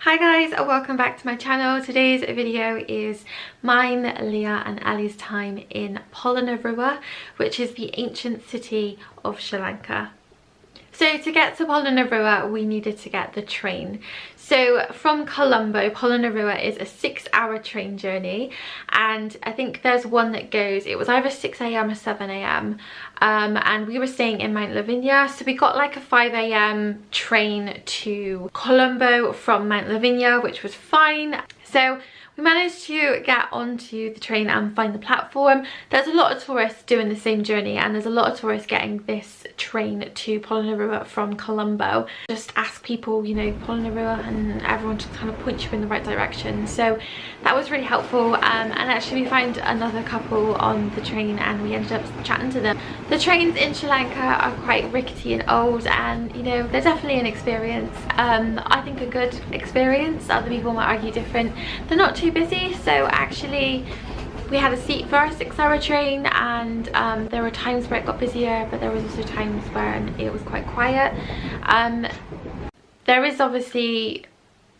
Hi guys, and welcome back to my channel. Today's video is mine, Leah and Ellie's time in Polonaruwa, which is the ancient city of Sri Lanka. So to get to Polonaruwa, we needed to get the train. So from Colombo, Polonaruwa is a 6-hour train journey, and I think there's one that goes, it was either 6 AM or 7 AM, and we were staying in Mount Lavinia, so we got like a 5 AM train to Colombo from Mount Lavinia, which was fine. So we managed to get onto the train and find the platform. There's a lot of tourists doing the same journey, and there's a lot of tourists getting this train to Polonaruwa from Colombo. Just ask people, you know, Polonaruwa, and everyone just kind of points you in the right direction. So that was really helpful, and actually we found another couple on the train and we ended up chatting to them. The trains in Sri Lanka are quite rickety and old, and you know, they're definitely an experience. I think a good experience. Other people might argue different. They're not too busy, so actually we had a seat for our 6-hour train, and there were times where it got busier, but there was also times where it was quite quiet. There is obviously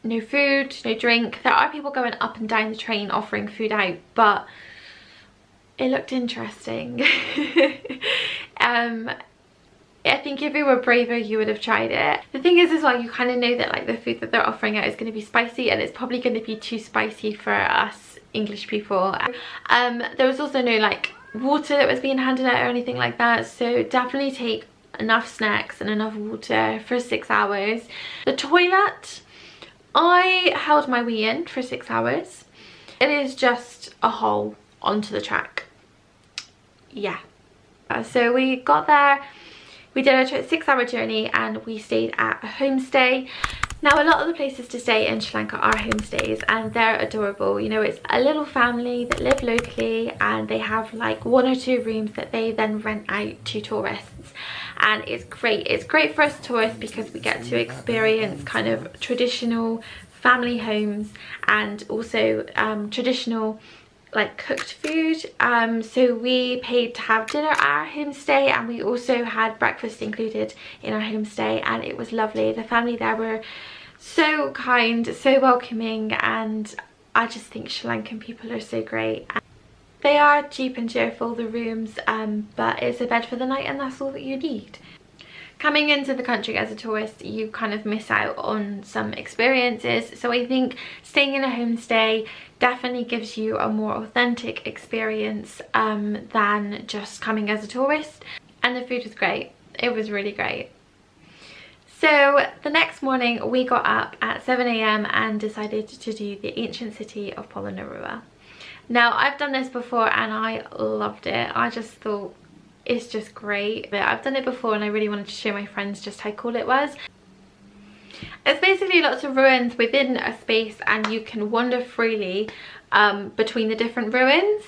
no food, no drink. There are people going up and down the train offering food out, but it looked interesting. I think if you were braver, you would have tried it. The thing is as well, you kind of know that like the food that they're offering out is going to be spicy, and it's probably going to be too spicy for us English people. There was also no like water that was being handed out or anything like that, so definitely take enough snacks and enough water for 6 hours. The toilet, I held my wee in for 6 hours. It is just a hole onto the track. Yeah. So we got there. We did a 6-hour journey and we stayed at a homestay. Now a lot of the places to stay in Sri Lanka are homestays, and they're adorable. You know, it's a little family that live locally, and they have like 1 or 2 rooms that they then rent out to tourists. And it's great. It's great for us tourists because we get to experience kind of traditional family homes, and also traditional like cooked food. So we paid to have dinner at our homestay, and we also had breakfast included in our homestay, and it was lovely. The family there were so kind, so welcoming, and I just think Sri Lankan people are so great. They are cheap and cheerful, the rooms, but it's a bed for the night, and that's all that you need. Coming into the country as a tourist, you kind of miss out on some experiences, so I think staying in a homestay definitely gives you a more authentic experience than just coming as a tourist. And the food was great. It was really great. So the next morning we got up at 7 AM and decided to do the ancient city of Polonaruwa. Now I've done this before and I loved it. I just thought it's just great. But I've done it before and I really wanted to show my friends just how cool it was. It's basically lots of ruins within a space, and you can wander freely between the different ruins.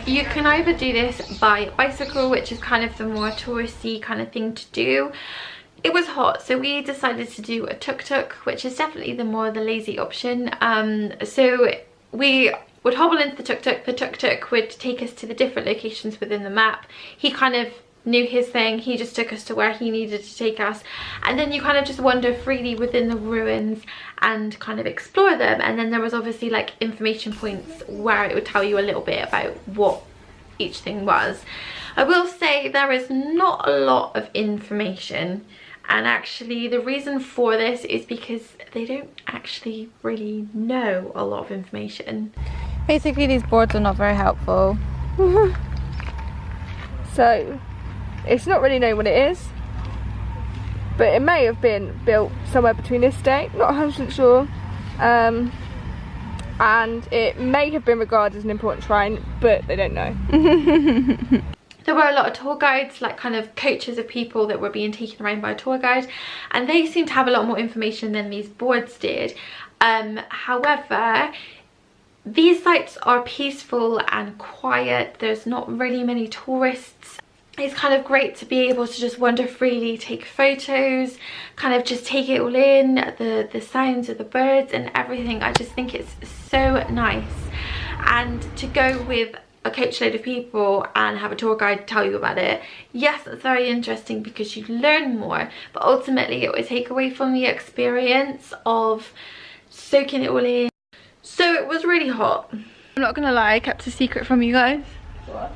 You can either do this by bicycle, which is kind of the more touristy kind of thing to do. It was hot, so we decided to do a tuk-tuk, which is definitely the lazy option. So we would hobble into the tuk-tuk. The tuk-tuk would take us to the different locations within the map. He kind of knew his thing. He just took us to where he needed to take us, and then you kind of just wander freely within the ruins and kind of explore them. And then there was obviously like information points where it would tell you a little bit about what each thing was. I will say there is not a lot of information, and actually the reason for this is because they don't actually really know a lot of information. Basically these boards are not very helpful. So it's not really known what it is, but it may have been built somewhere between this date, not 100% sure, and it may have been regarded as an important shrine, but they don't know. There were a lot of tour guides, like kind of coaches of people that were being taken around by a tour guide, and they seemed to have a lot more information than these boards did. However, these sites are peaceful and quiet. There's not really many tourists. It's kind of great to be able to just wander freely, take photos, kind of just take it all in, the sounds of the birds and everything. I just think it's so nice. And to go with a coach load of people and have a tour guide tell you about it, yes, it's very interesting because you learn more, but ultimately it would take away from the experience of soaking it all in. So it was really hot. I'm not gonna lie, I kept a secret from you guys. What?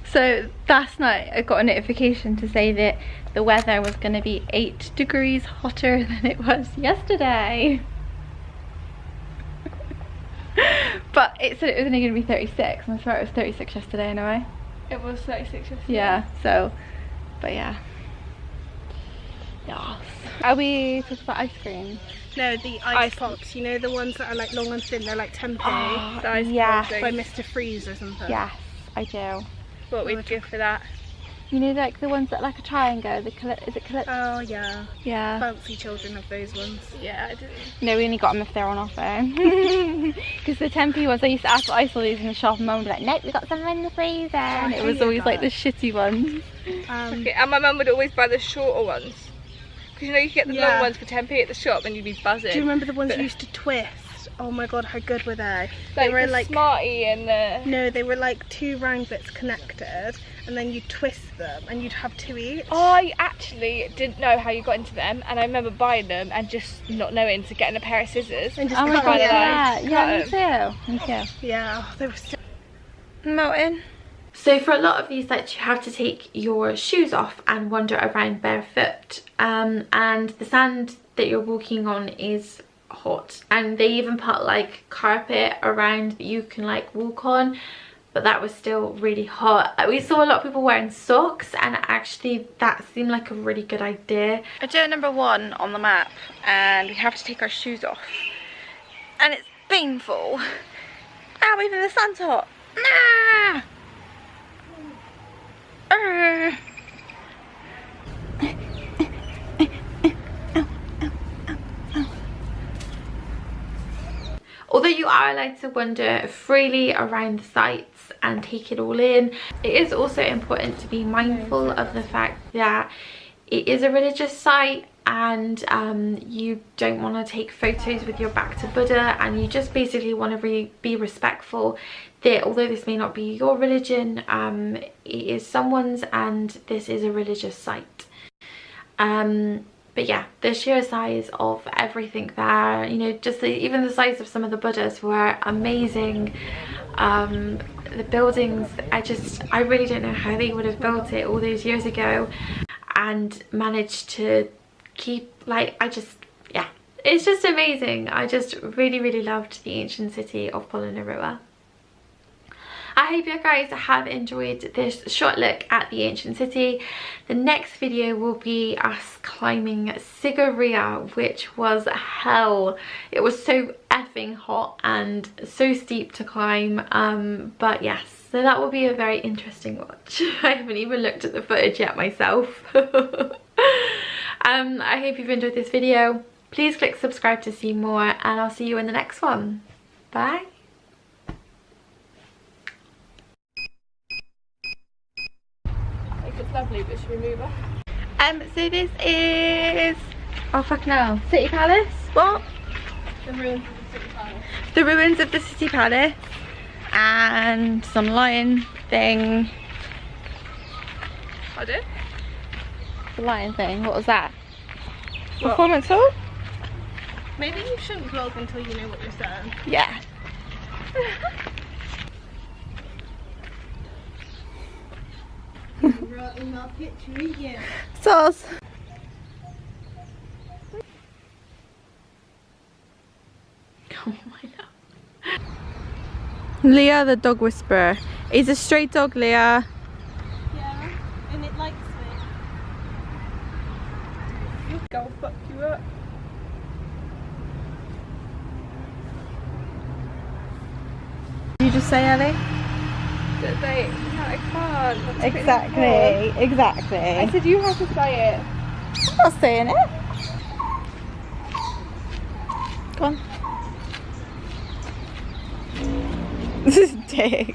So last night I got a notification to say that the weather was going to be 8 degrees hotter than it was yesterday. But it said it was only going to be 36, and I swear it was 36 yesterday anyway. It was 36 yesterday. Yeah, so, but yeah. Yes. Are we talking about ice cream? No, the ice pops. You know the ones that are like long and thin. They're like 10p. Oh, the ice yes. pops by Mr. Freeze or something. Yes, I do. What we'd give for that? You know, like the ones that are like a triangle. The is it calypso? Oh yeah. Yeah. Fancy children of those ones. Yeah, I do. No, we only got them if they're on offer. Because the 10p ones, I used to ask what I saw these in the shop, and Mum would be like, nope, we got some in the freezer. And it was always like the shitty ones. Okay, and my mum would always buy the shorter ones. Because you know you could get the long ones for 10p at the shop and you'd be buzzing. Do you remember the ones you used to twist? Oh my god, how good were they? Like They were the like Smartie and the... No, they were like 2 round bits connected, and then you twist them, and you'd have 2 each. I actually didn't know how you got into them, and I remember buying them and just not knowing, so getting a pair of scissors. And just Oh my cut god, them. yeah, me too. Yeah, oh, they were so... Melting. So for a lot of these sites you have to take your shoes off and wander around barefoot, and the sand that you're walking on is hot, and they even put like carpet around that you can like walk on, but that was still really hot. We saw a lot of people wearing socks, and actually that seemed like a really good idea. I do number 1 on the map, and we have to take our shoes off, and it's painful. Ow, even the sun's hot. Nah! Although you are allowed to wander freely around the sites and take it all in, it is also important to be mindful of the fact that it is a religious site, and you don't want to take photos with your back to Buddha, and you just basically want to be respectful that although this may not be your religion, it is someone's, and this is a religious site. But yeah, the sheer size of everything there, you know, just even the size of some of the Buddhas were amazing. The buildings, I really don't know how they would have built it all those years ago and managed to keep, like, yeah, it's just amazing. I just really loved the ancient city of Polonaruwa. I hope you guys have enjoyed this short look at the ancient city. The next video will be us climbing Sigiriya, which was hell. It was so effing hot and so steep to climb, but yes, so that will be a very interesting watch. I haven't even looked at the footage yet myself. I hope you've enjoyed this video. Please click subscribe to see more, and I'll see you in the next one. Bye. It's lovely, but should we move on? So this is, oh fuck no, City Palace? What? The ruins of the City Palace. The ruins of the City Palace, and some lion thing. Pardon? The lion thing, what was that? What? Performance hall? Maybe you shouldn't vlog until you know what you're saying. Yeah. Right in that picture, yeah. Sauce. Oh my god. Leah the dog whisperer. He's a stray dog, Leah. Yeah, and it likes me. Go fuck you up. Did you just say, Ellie? No, I can't. That's Exactly. I said you have to say it. I'm not saying it. Go on. This is dick.